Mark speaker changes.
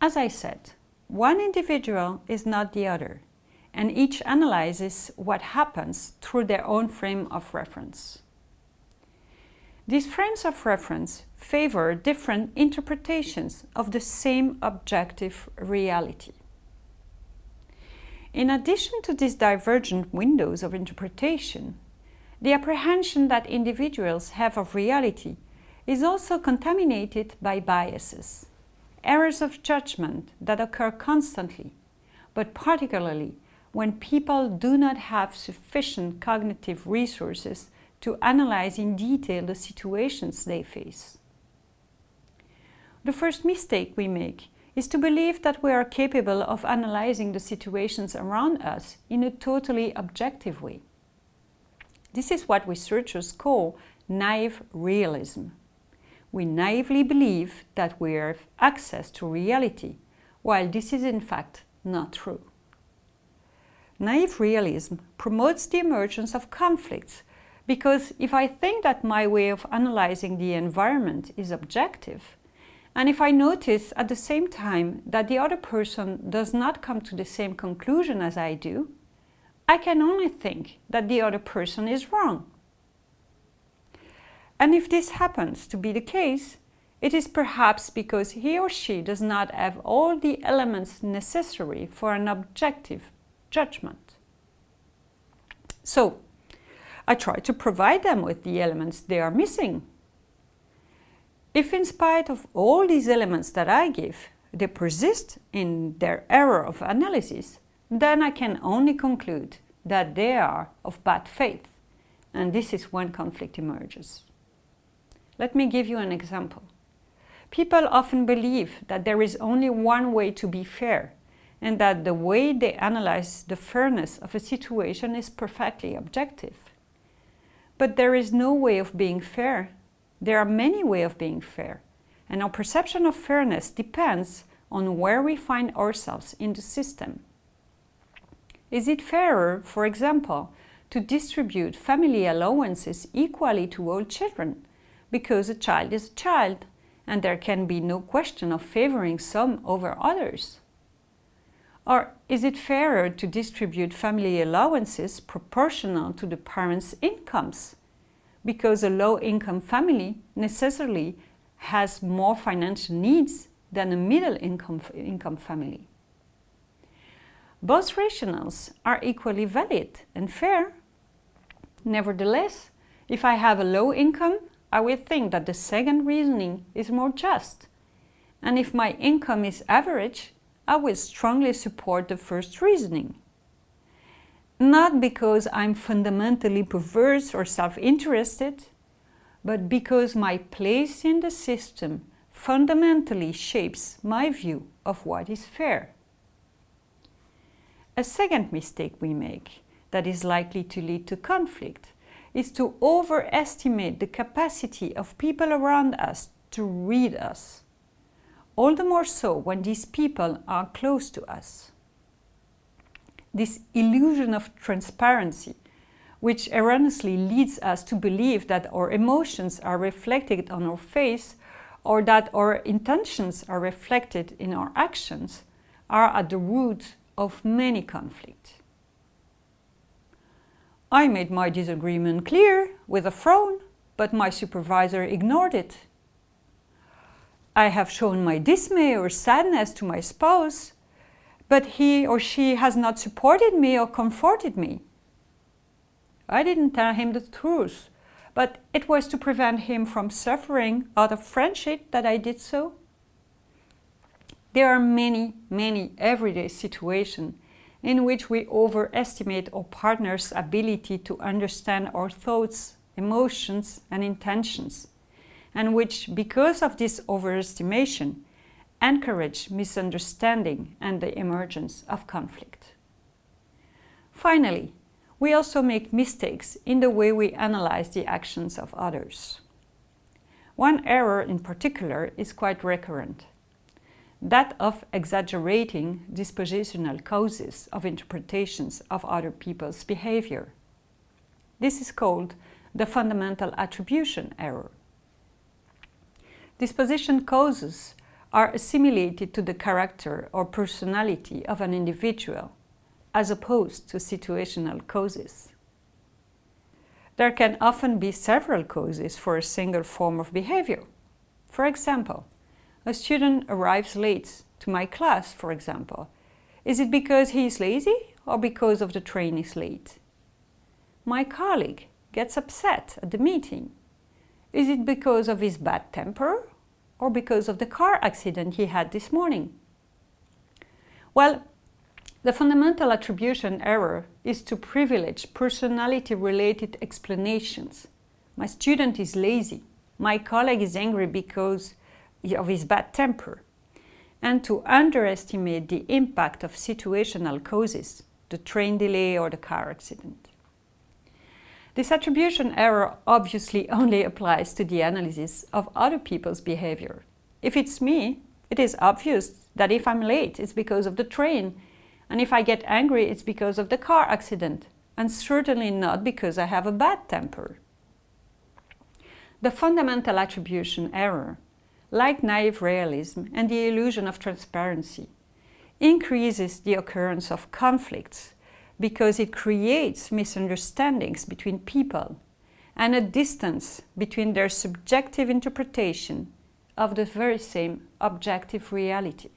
Speaker 1: As I said, one individual is not the other, and each analyzes what happens through their own frame of reference. These frames of reference favor different interpretations of the same objective reality. In addition to these divergent windows of interpretation, the apprehension that individuals have of reality is also contaminated by biases, errors of judgment that occur constantly, but particularly when people do not have sufficient cognitive resources to analyze in detail the situations they face. The first mistake we make is to believe that we are capable of analyzing the situations around us in a totally objective way. This is what researchers call naive realism. We naively believe that we have access to reality, while this is in fact not true. Naive realism promotes the emergence of conflicts, because if I think that my way of analyzing the environment is objective, and if I notice at the same time that the other person does not come to the same conclusion as I do, I can only think that the other person is wrong. And if this happens to be the case, it is perhaps because he or she does not have all the elements necessary for an objective judgment. So, I try to provide them with the elements they are missing. If in spite of all these elements that I give, they persist in their error of analysis, then I can only conclude that they are of bad faith, and this is when conflict emerges. Let me give you an example. People often believe that there is only one way to be fair, and that the way they analyze the fairness of a situation is perfectly objective. But there is no way of being fair. There are many ways of being fair, and our perception of fairness depends on where we find ourselves in the system. Is it fairer, for example, to distribute family allowances equally to all children, because a child is a child, and there can be no question of favoring some over others? Or is it fairer to distribute family allowances proportional to the parents' incomes, because a low-income family necessarily has more financial needs than a middle-income family? Both rationales are equally valid and fair. Nevertheless, if I have a low income, I will think that the second reasoning is more just. And if my income is average, I will strongly support the first reasoning. Not because I'm fundamentally perverse or self-interested, but because my place in the system fundamentally shapes my view of what is fair. A second mistake we make that is likely to lead to conflict is to overestimate the capacity of people around us to read us, all the more so when these people are close to us. This illusion of transparency, which erroneously leads us to believe that our emotions are reflected on our face or that our intentions are reflected in our actions, are at the root of many conflicts. I made my disagreement clear with a frown, but my supervisor ignored it. I have shown my dismay or sadness to my spouse, but he or she has not supported me or comforted me. I didn't tell him the truth, but it was to prevent him from suffering out of friendship that I did so. There are many everyday situations in which we overestimate our partner's ability to understand our thoughts, emotions, and intentions, and which, because of this overestimation, encourage misunderstanding and the emergence of conflict. Finally, we also make mistakes in the way we analyze the actions of others. One error in particular is quite recurrent, that of exaggerating dispositional causes of interpretations of other people's behavior. This is called the fundamental attribution error. Disposition causes are assimilated to the character or personality of an individual, as opposed to situational causes. There can often be several causes for a single form of behavior. For example, a student arrives late to my class, for example. Is it because he is lazy or because of the train is late? My colleague gets upset at the meeting. Is it because of his bad temper or because of the car accident he had this morning? Well, the fundamental attribution error is to privilege personality-related explanations. My student is lazy. My colleague is angry because of his bad temper. And to underestimate the impact of situational causes, the train delay or the car accident. This attribution error obviously only applies to the analysis of other people's behavior. If it's me, it is obvious that if I'm late, it's because of the train, and if I get angry, it's because of the car accident, and certainly not because I have a bad temper. The fundamental attribution error, like naive realism and the illusion of transparency, increases the occurrence of conflicts because it creates misunderstandings between people and a distance between their subjective interpretation of the very same objective reality.